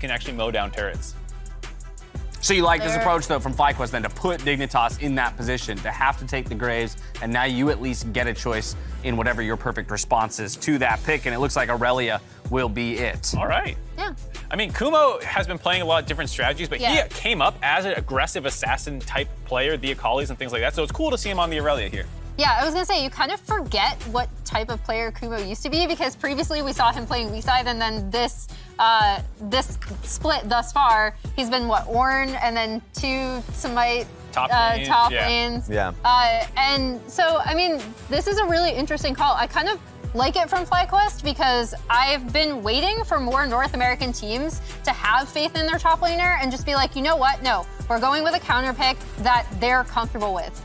can actually mow down turrets. So you like this approach, though, from FlyQuest, then, to put Dignitas in that position, to have to take the Graves, and now you at least get a choice in whatever your perfect response is to that pick, and it looks like Aurelia will be it. All right. Yeah. I mean, Kumo has been playing a lot of different strategies, but he came up as an aggressive assassin-type player, the Akalis and things like that, so it's cool to see him on the Aurelia here. Yeah, I was gonna say, you kind of forget what type of player Kumo used to be, because previously we saw him playing Lee side, and then this split thus far, he's been what, Ornn, and then 2 Smite top lanes. Yeah. And so, I mean, this is a really interesting call. I kind of like it from FlyQuest because I've been waiting for more North American teams to have faith in their top laner and just be like, you know what? No, we're going with a counter pick that they're comfortable with.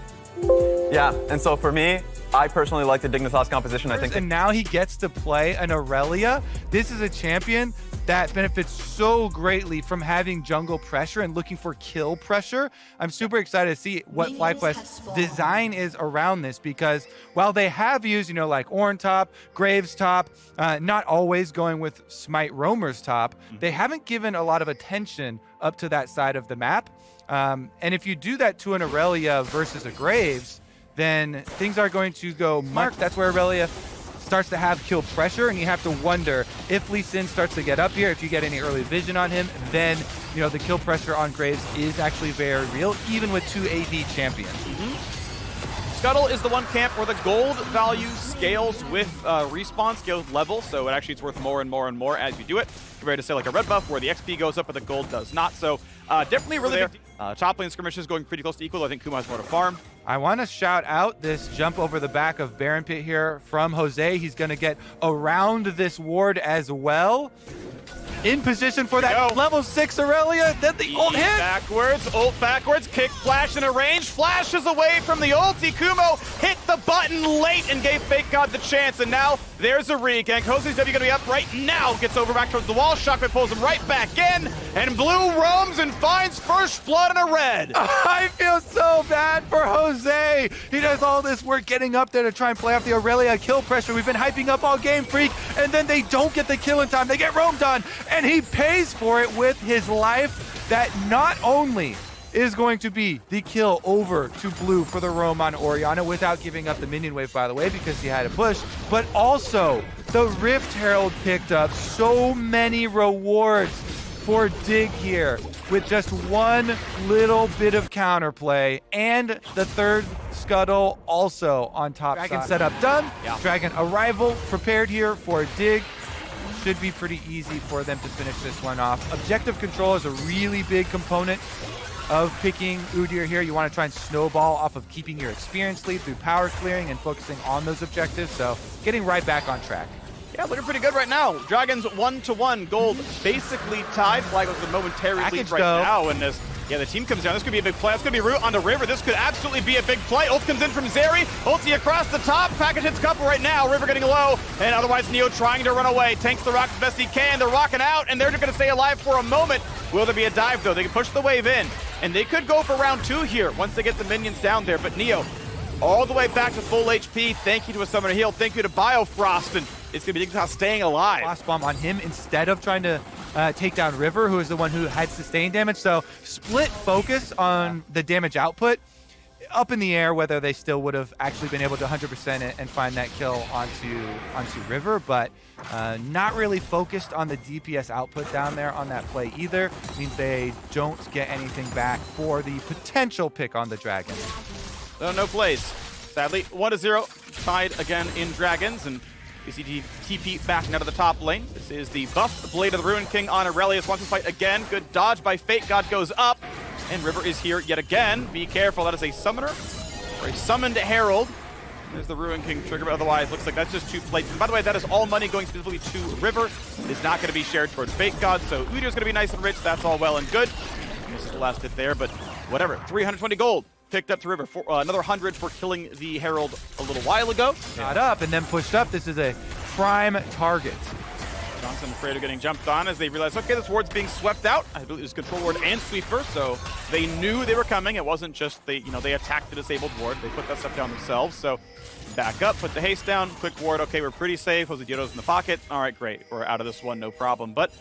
Yeah, and so for me, I personally like the Dignitas composition. I think. And now he gets to play an Aurelia. This is a champion that benefits so greatly from having jungle pressure and looking for kill pressure. I'm super excited to see what FlyQuest's design is around this, because while they have used, you know, like Ornn top, Graves top, not always going with Smite Roamers top, they haven't given a lot of attention up to that side of the map. And if you do that to an Aurelia versus a Graves, then things are going to go much. That's where Aurelia starts to have kill pressure, and you have to wonder if Lee Sin starts to get up here, if you get any early vision on him, then, you know, the kill pressure on Graves is actually very real, even with 2 AD champions. Scuttle is the one camp where the gold value scales with respawn, scales level, so it's worth more and more and more as you do it, compared to, say, like a red buff where the XP goes up but the gold does not. So definitely really big. Top lane skirmishes going pretty close to equal. I think Kuma has more to farm. I want to shout out this jump over the back of Baron Pit here from Jose. He's going to get around this ward as well. In position for that level 6 Aurelia. Then the ult hit. Ult backwards, kick, flash in a range. Flashes away from the ulti. Kumo hit the button late and gave Fake God the chance. And now there's a regank. Jose's W going to be up right now. Gets over back towards the wall. Shockwave pulls him right back in. And blue roams and finds first blood in a red. I feel so bad for Jose. He does all this work getting up there to try and play off the Aurelia kill pressure. We've been hyping up all game, Freak. And then they don't get the kill in time. They get roamed on. And he pays for it with his life. That not only is going to be the kill over to blue for the roam on Orianna without giving up the minion wave, by the way, because he had a push, but also the Rift Herald picked up so many rewards for Dig here with just one little bit of counterplay, and the third Scuttle also on top. Dragon setup done. Dragon arrival prepared here for Dig. Should be pretty easy for them to finish this one off. Objective control is a really big component of picking Udyr here. You want to try and snowball off of keeping your experience lead through power clearing and focusing on those objectives, so getting right back on track. Yeah, looking pretty good right now. Dragons 1-1, gold basically tied. Flag was the momentary lead right now, and as the team comes down, this could be a big play. It's going to be Root onto River. This could absolutely be a big play. Ult comes in from Zeri. Ulti across the top. Package hits couple right now. River getting low, and otherwise Neo trying to run away. Tanks the rock as best he can. They're rocking out, and they're just going to stay alive for a moment. Will there be a dive, though? They can push the wave in, and they could go for round 2 here once they get the minions down there. But Neo, all the way back to full HP. Thank you to a Summoner Heal. Thank you to Biofrost, and it's going to be Dignitas staying alive. Frost bomb on him instead of trying to take down River, who is the one who had sustained damage. So split focus on the damage output. Up in the air whether they still would have actually been able to 100% and find that kill onto River, but not really focused on the DPS output down there on that play either. Means they don't get anything back for the potential pick on the Dragons. No plays. Sadly, 1-0, tied again in Dragons, and you see TP backing out of the top lane. This is the buff Blade of the Ruin King on Aurelius. Wants to fight again. Good dodge by Fate God goes up, and River is here yet again. Be careful, that is a summoner, or a summoned Herald. There's the Ruin King trigger, but otherwise looks like that's just 2 plates. And by the way, that is all money going specifically to River. It is not going to be shared towards Fate God, so Udyr's going to be nice and rich. That's all well and good. This is the last hit there, but whatever. 320 gold. Picked up to River. For, another 100 for killing the Herald a little while ago. Got up and then pushed up. This is a prime target. Johnson afraid of getting jumped on as they realize, okay, this ward's being swept out. I believe it was control ward and sweeper, so they knew they were coming. It wasn't just they attacked the disabled ward. They put that stuff down themselves. So back up, put the haste down, quick ward. Okay, we're pretty safe. Josedeodo's in the pocket. All right, great. We're out of this one, no problem. But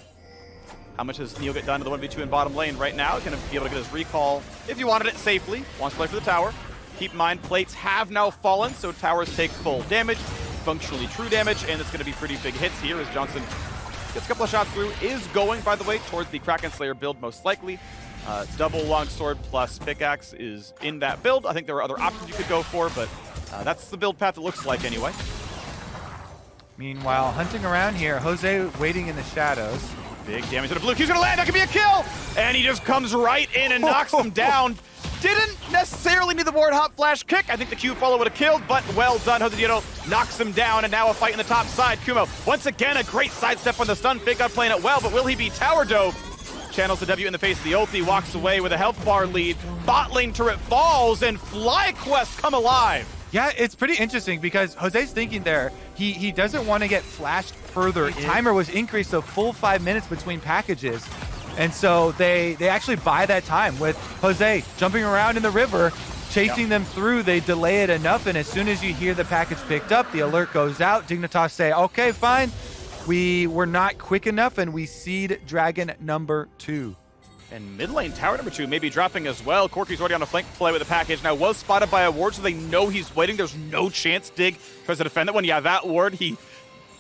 How much does Neo get done to the 1v2 in bottom lane right now? Going to be able to get his recall if you wanted it safely. Wants to play for the tower. Keep in mind, plates have now fallen, so towers take full damage, functionally true damage, and it's going to be pretty big hits here as Johnson gets a couple of shots through. Is going, by the way, towards the Kraken Slayer build most likely. Double longsword plus pickaxe is in that build. I think there are other options you could go for, but that's the build path it looks like anyway. Meanwhile, hunting around here, Jose waiting in the shadows. Big damage to the blue. Q's gonna land. That could be a kill. And he just comes right in and knocks him down. Didn't necessarily need the ward hop flash kick. I think the Q follow would have killed, but well done. Josedeodo knocks him down, and now a fight in the top side. Kumo, once again, a great sidestep on the stun. Big God playing it well, but will he be tower dove? Channels the W in the face of the ulti, walks away with a health bar lead. Bot lane turret falls, and FlyQuest come alive. Yeah, it's pretty interesting because Jose's thinking there, he doesn't want to get flashed further. Timer was increased to full 5 minutes between packages. And so they actually buy that time with Jose jumping around in the river, chasing them through. They delay it enough, and as soon as you hear the package picked up, the alert goes out. Dignitas say, okay, fine. We were not quick enough, and we seed Dragon number 2. And mid lane tower number 2 may be dropping as well. Corky's already on a flank play with the package. Now was spotted by a ward, so they know he's waiting. There's no chance Dig tries to defend that one. Yeah, that ward, he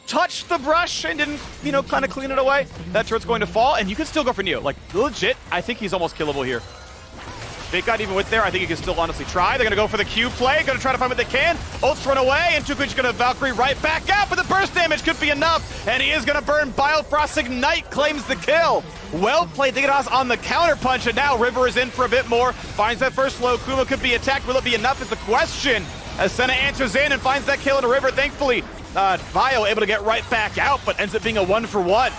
touched the brush and didn't, kind of clean it away. That turret's going to fall, and you can still go for Neo. Like, legit, I think he's almost killable here. Big God even with there, I think he can still honestly try. They're going to go for the Q play, going to try to find what they can. Ults run away, and Tuku's going to Valkyrie right back out, but the burst damage could be enough, and he is going to burn. Biofrost Ignite claims the kill. Well played, Dignitas on the counter punch, and now River is in for a bit more. Finds that first low. Kuma could be attacked. Will it be enough is the question. As Senna answers in and finds that kill in a River, thankfully. Bio able to get right back out, but ends up being a 1-for-1.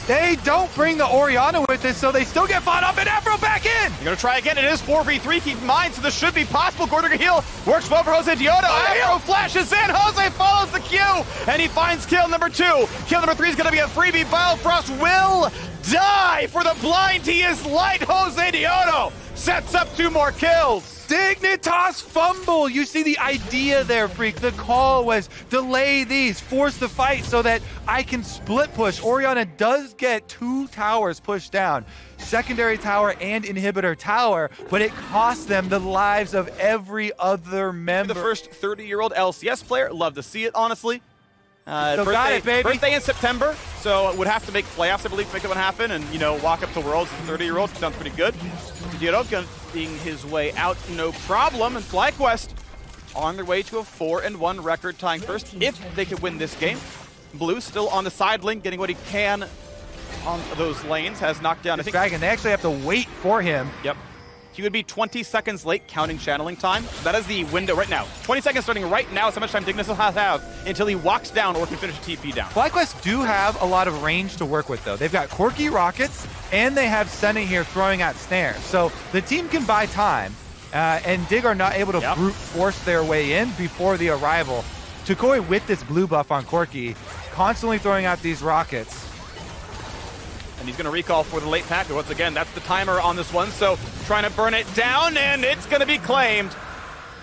They don't bring the Orianna with this, so they still get fought up, and Afro back in! You're gonna try again. It is 4v3, keep in mind, so this should be possible. Gordon heal works well for Josedeodo. Afro flashes in, Jose follows the Q, and he finds kill number 2. Kill number 3 is gonna be a freebie. Biofrost will die for the blind. He is light. Josedeodo sets up 2 more kills. Dignitas fumble. You see the idea there, Freak. The call was delay these, force the fight so that I can split push. Orianna does get 2 towers pushed down, secondary tower and inhibitor tower, but it costs them the lives of every other member. The first 30-year-old LCS player. Love to see it, honestly. Birthday in September, so it would have to make playoffs, I believe, to make that one happen, and, walk up to Worlds as a 30-year-old. Sounds pretty good. Josedeodo getting his way out, no problem, and FlyQuest on their way to a 4-1 record, tying first if they could win this game. Blue still on the side lane, getting what he can on those lanes, has knocked down, I think. Dragon, they actually have to wait for him. Yep. He would be 20 seconds late, counting channeling time. That is the window right now. 20 seconds starting right now is how much time Dignitas has to have until he walks down or can finish a TP down. FlyQuest do have a lot of range to work with, though. They've got Corky rockets, and they have Senna here throwing out snares. So the team can buy time, and Dig are not able to brute force their way in before the arrival. Tukoi with this blue buff on Corky, constantly throwing out these rockets. And he's going to recall for the late pack. But once again, that's the timer on this one. So trying to burn it down, and it's going to be claimed.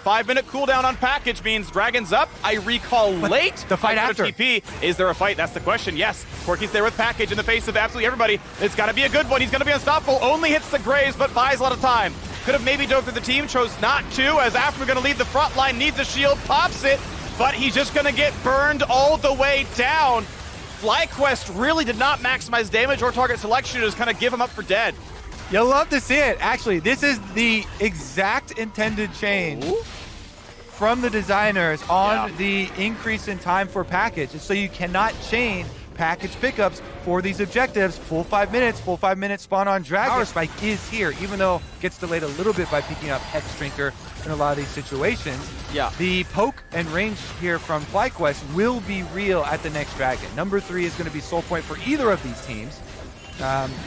5-minute cooldown on package means Dragon's up. I recall late. The fight after. TP. Is there a fight? That's the question. Yes. Corky's there with package in the face of absolutely everybody. It's got to be a good one. He's going to be unstoppable. Only hits the Graves, but buys a lot of time. Could have maybe dove through the team. Chose not to, as after going to lead the front line. Needs a shield. Pops it. But he's just going to get burned all the way down. FlyQuest really did not maximize damage or target selection, just kind of give him up for dead. You'll love to see it. Actually, this is the exact intended change from the designers on the increase in time for package. So you cannot chain package pickups for these objectives. Full 5 minutes spawn on Dragon. Power Spike is here, even though it gets delayed a little bit by picking up Hex Drinker in a lot of these situations. Yeah. The poke and range here from FlyQuest will be real at the next Dragon. Number 3 is going to be soul point for either of these teams.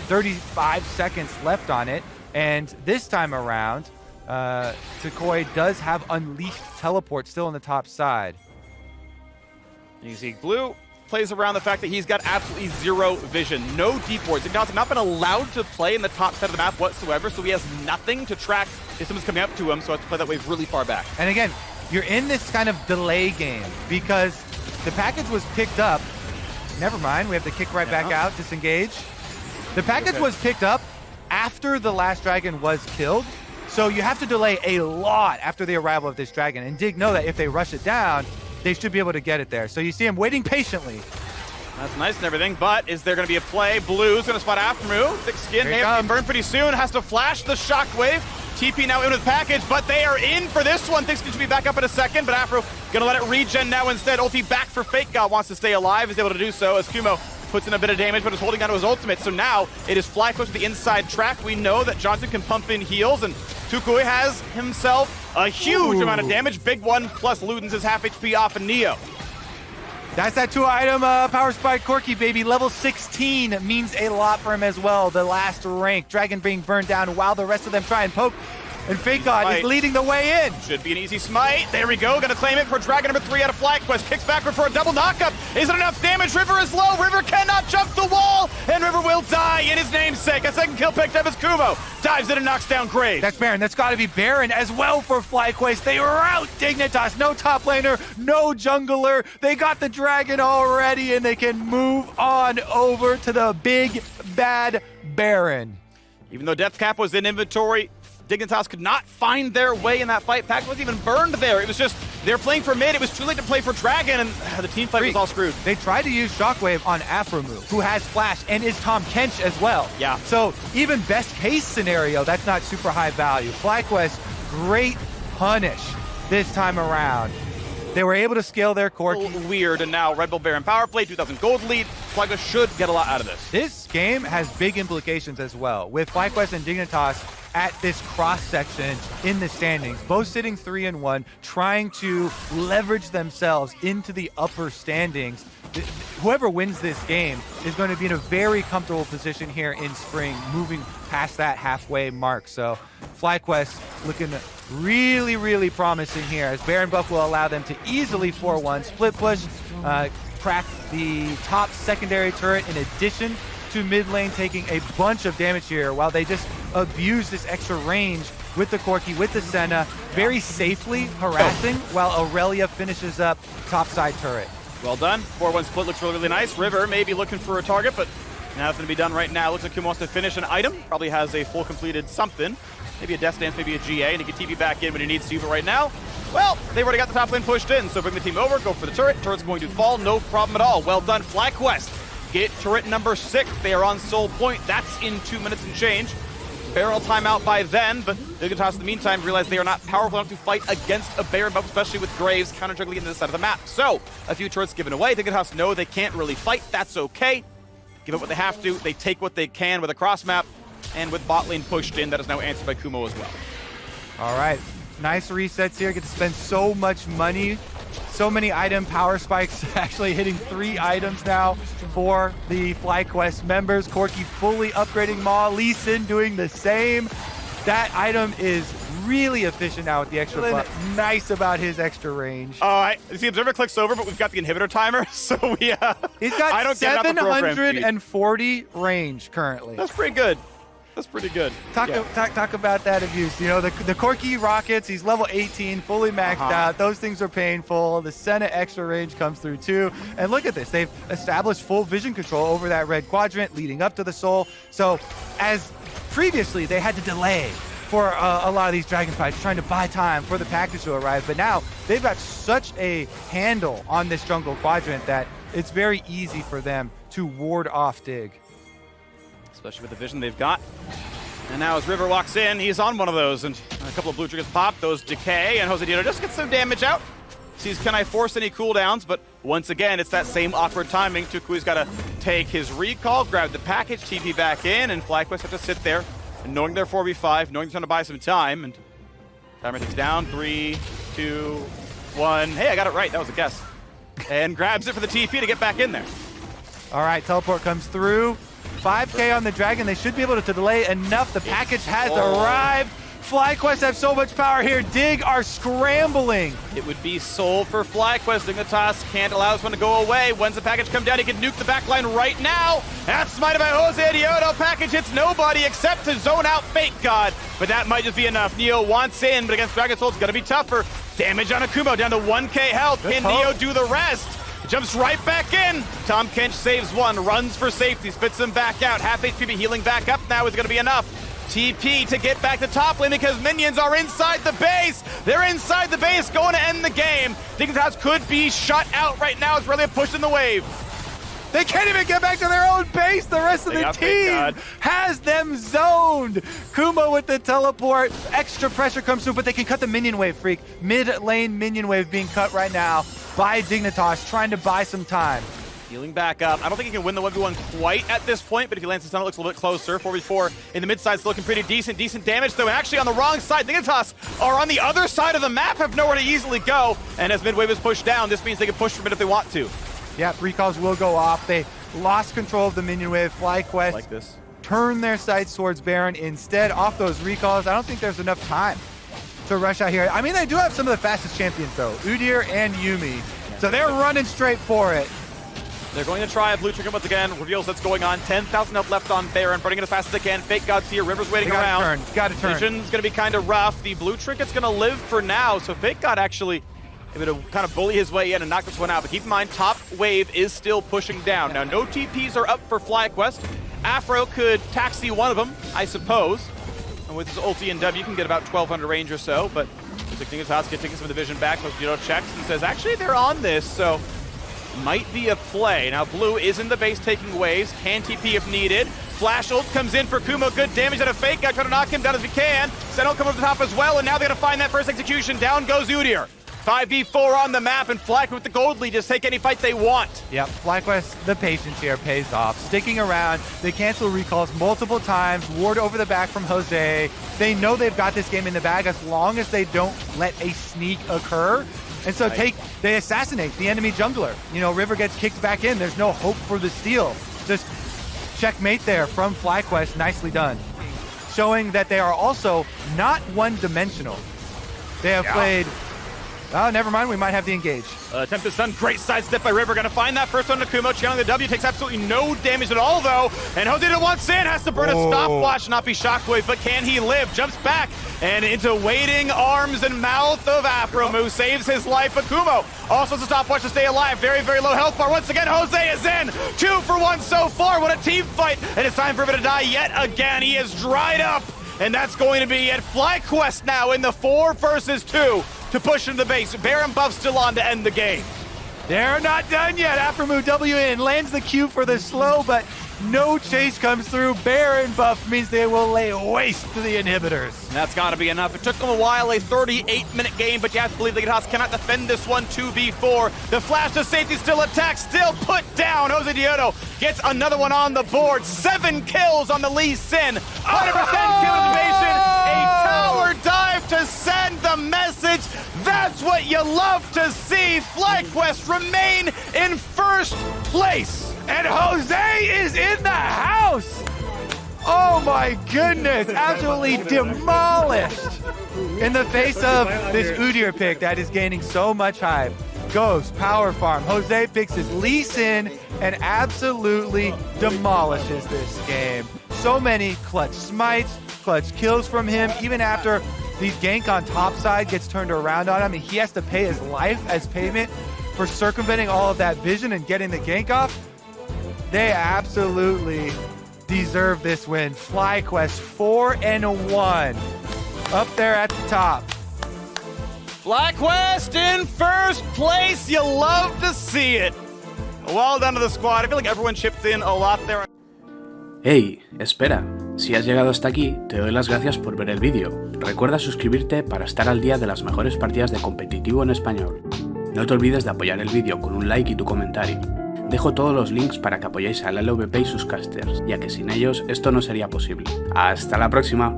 35 seconds left on it, and this time around, Tukoi does have Unleashed Teleport still on the top side. You see Blue plays around the fact that he's got absolutely 0 vision, no deep wards. Dignitas have not been allowed to play in the top side of the map whatsoever, so he has nothing to track if someone's coming up to him, so has to play that wave really far back. And again, you're in this kind of delay game because the package was picked up. Never mind, we have to kick right back out, disengage. The package was picked up after the last dragon was killed, so you have to delay a lot after the arrival of this dragon. And Dig know that if they rush it down, they should be able to get it there. So you see him waiting patiently. That's nice and everything, but is there going to be a play? Blue's going to spot Aftermoo. Thick skin, may have to be burned pretty soon. Has to flash the shockwave. TP now in with package, but they are in for this one. Thick skin should be back up in a second, but Afro going to let it regen now instead. Ulti back for Fake God, wants to stay alive. Is able to do so as Kumo puts in a bit of damage, but is holding on to his ultimate. So now it is FlyQuest with the inside track. We know that Johnson can pump in heals, and Tukui has himself a huge amount of damage. Big one, plus Ludens is half HP off of Neo. That's that 2-item Power Spike Corky, baby. Level 16 means a lot for him as well. The last rank. Dragon being burned down while the rest of them try and poke. And Fake God is leading the way in. Should be an easy smite. There we go. Gonna claim it for Dragon number 3 out of FlyQuest. Kicks backward for a double knockup. Is it enough damage? River is low. River cannot jump the wall. And River will die in his namesake. A second kill picked up as Kumo dives in and knocks down Graves. That's Baron. That's got to be Baron as well for FlyQuest. They rout Dignitas. No top laner, no jungler. They got the dragon already, and they can move on over to the big bad Baron. Even though Death Cap was in inventory, Dignitas could not find their way in that fight. Pack wasn't even burned there. It was just, they're playing for mid. It was too late to play for Dragon, and the team fight was all screwed. They tried to use Shockwave on Afremu, who has Flash and is Tom Kench as well. Yeah. So even best case scenario, that's not super high value. FlyQuest, great punish this time around. They were able to scale their Corky. Weird, and now Red Bull Baron power play, 2,000 gold lead. FlyQuest should get a lot out of this. This game has big implications as well, with FlyQuest and Dignitas at this cross-section in the standings, both sitting 3-1, trying to leverage themselves into the upper standings. Whoever wins this game is going to be in a very comfortable position here in spring, moving past that halfway mark. So FlyQuest looking really, really promising here, as Baron buff will allow them to easily 4-1 split push, crack the top secondary turret in addition to mid lane, taking a bunch of damage here while they just abuse this extra range with the Corky, with the Senna, very safely harassing while Aurelia finishes up top side turret. Well done. 4-1 split looks really, really nice. River may be looking for a target, but now it's going to be done right now. Looks like Kim wants to finish an item. Probably has a full completed something. Maybe a Death Dance, maybe a GA, and he can TP back in when he needs to. But right now, well, they've already got the top lane pushed in, so bring the team over, go for the turret. Turret's going to fall, no problem at all. Well done, FlyQuest. Get turret number 6. They are on Soul Point. That's in 2 minutes and change. Barrel timeout by then, but Dignitas in the meantime realize they are not powerful enough to fight against a Baron buff, especially with Graves counter-juggling into the side of the map. So, a few turrets given away. Dignitas know they can't really fight. That's okay. Give up what they have to. They take what they can with a cross map, and with bot lane pushed in, that is now answered by Kumo as well. All right, nice resets here. Get to spend so much money. So many item power spikes, actually hitting 3 items now for the FlyQuest members. Corky fully upgrading Maw, Lee Sin doing the same. That item is really efficient now with the extra buff. Nice about his extra range. The observer clicks over, but we've got the inhibitor timer, so we He's got 740 range currently. That's pretty good. That's pretty good. Talk about that abuse. You know, the Corky rockets, he's level 18, fully maxed out. Those things are painful. The Senna extra range comes through too. And look at this. They've established full vision control over that red quadrant leading up to the Soul. So as previously, they had to delay for a lot of these dragon fights, trying to buy time for the package to arrive. But now they've got such a handle on this jungle quadrant that it's very easy for them to ward off Dig. Especially with the vision they've got. And now as River walks in, he's on one of those, and a couple of blue triggers pop, those decay, and Josedeodo just gets some damage out. Sees, can I force any cooldowns? But once again, it's that same awkward timing. Tukui's got to take his recall, grab the package, TP back in, and FlyQuest have to sit there, and knowing they're 4v5, knowing they're trying to buy some time, and timer ticks down, 3, 2, 1. Hey, I got it right, that was a guess. And grabs it for the TP to get back in there. All right, teleport comes through. 5K on the Dragon. They should be able to delay enough. The package has arrived. FlyQuest have so much power here. Dig are scrambling. It would be Soul for FlyQuest. Dignitas can't allow this one to go away. When's the package come down? He can nuke the backline right now. That's smited by Josedeodo. Package hits nobody except to zone out Fake God. But that might just be enough. Neo wants in, but against Dragon Soul, it's going to be tougher. Damage on Akumo down to 1K health. Can Neo do the rest? Jumps right back in. Tom Kench saves one, runs for safety, spits him back out. Half HP healing back up now is going to be enough. TP to get back to top lane because minions are inside the base. They're inside the base, going to end the game. Dignitas could be shut out right now as Relia pushing the wave. They can't even get back to their own base. The rest of the team has them zoned. Kumo with the teleport. Extra pressure comes through, but they can cut the minion wave, Freak. Mid lane minion wave being cut right now by Dignitas, trying to buy some time. Healing back up. I don't think he can win the 1v1 quite at this point, but if he lands the stun, it looks a little bit closer. 4v4 in the mid side, looking pretty decent. Decent damage, though. And actually on the wrong side, Dignitas are on the other side of the map, have nowhere to easily go. And as mid wave is pushed down, this means they can push from it if they want to. Yeah, recalls will go off. They lost control of the minion wave. FlyQuest Like this. turn their sights towards Baron instead. Off those recalls, I don't think there's enough time to rush out here. I mean, they do have some of the fastest champions, though. Udyr and Yuumi. So they're running straight for it. They're going to try a blue trinket once again. Reveals what's going on. 10,000 health left on Baron. Running it as fast as they can. Fake God's here. River's waiting around. Got to turn. Vision's going to be kind of rough. The blue trinket's going to live for now. So Fake God actually able to kind of bully his way in and knock this one out. But keep in mind, top wave is still pushing down. Now, no TPs are up for FlyQuest. Afro could taxi one of them, I suppose. And with his ulti and W, you can get about 1,200 range or so. But Dignitas getting some of the vision back. Josedeodo checks and says, actually, they're on this. So might be a play. Now, blue is in the base taking waves. Can TP if needed. Flash ult comes in for Kumo. Good damage out of Fake God. Try to knock him down as we can. Sentinel come over the top as well. And now they're going to find that first execution. Down goes Udyr. 5v4 on the map, and FlyQuest with the gold lead just take any fight they want. Yep, FlyQuest, the patience here pays off. Sticking around, they cancel recalls multiple times, ward over the back from Jose. They know they've got this game in the bag as long as they don't let a sneak occur. And so they assassinate the enemy jungler. You know, River gets kicked back in. There's no hope for the steal. Just checkmate there from FlyQuest, nicely done. Showing that they are also not one-dimensional. They have played... Oh, never mind. We might have the engage. Attempted stun. Great sidestep by River. Gonna find that first one to Kumo. Channeling the W. Takes absolutely no damage at all, though. And Josedeodo wants in. Has to burn a stopwatch. Not be shockwave, but can he live? Jumps back and into waiting arms and mouth of Afro. Who saves his life. But Kumo also has a stopwatch to stay alive. Very, very low health bar. Once again, Jose is in. 2 for 1 so far. What a team fight. And it's time for River to die yet again. He is dried up. And that's going to be at FlyQuest now in the 4 versus 2. To push into the base. Baron buff still on to end the game. They're not done yet. Aftermove W in, lands the Q for the slow, but no chase comes through. Baron buff means they will lay waste to the inhibitors. And that's got to be enough. It took them a while, a 38-minute game, but you have to believe the Dignitas cannot defend this one 2v4. The flash to safety still attacked, still put down. Josedeodo gets another one on the board. 7 kills on the Lee Sin. 100% kill activation. A tower dive to send the message. That's what you love to see. FlyQuest remain in first place. And Jose is in the house. Oh my goodness, absolutely demolished in the face of this Udyr pick that is gaining so much hype. Goes power farm. Jose picks his Lee Sin and absolutely demolishes this game. So many clutch smites, clutch kills from him, even after the gank on top side gets turned around on him. And he has to pay his life as payment for circumventing all of that vision and getting the gank off. They absolutely deserve this win. FlyQuest 4-1, up there at the top. FlyQuest in first place. You love to see it. Well done to the squad. I feel like everyone chipped in a lot there. Hey, espera. Si has llegado hasta aquí, te doy las gracias por ver el vídeo. Recuerda suscribirte para estar al día de las mejores partidas de competitivo en español. No te olvides de apoyar el vídeo con un like y tu comentario. Dejo todos los links para que apoyéis al LVP y sus casters, ya que sin ellos esto no sería posible. ¡Hasta la próxima!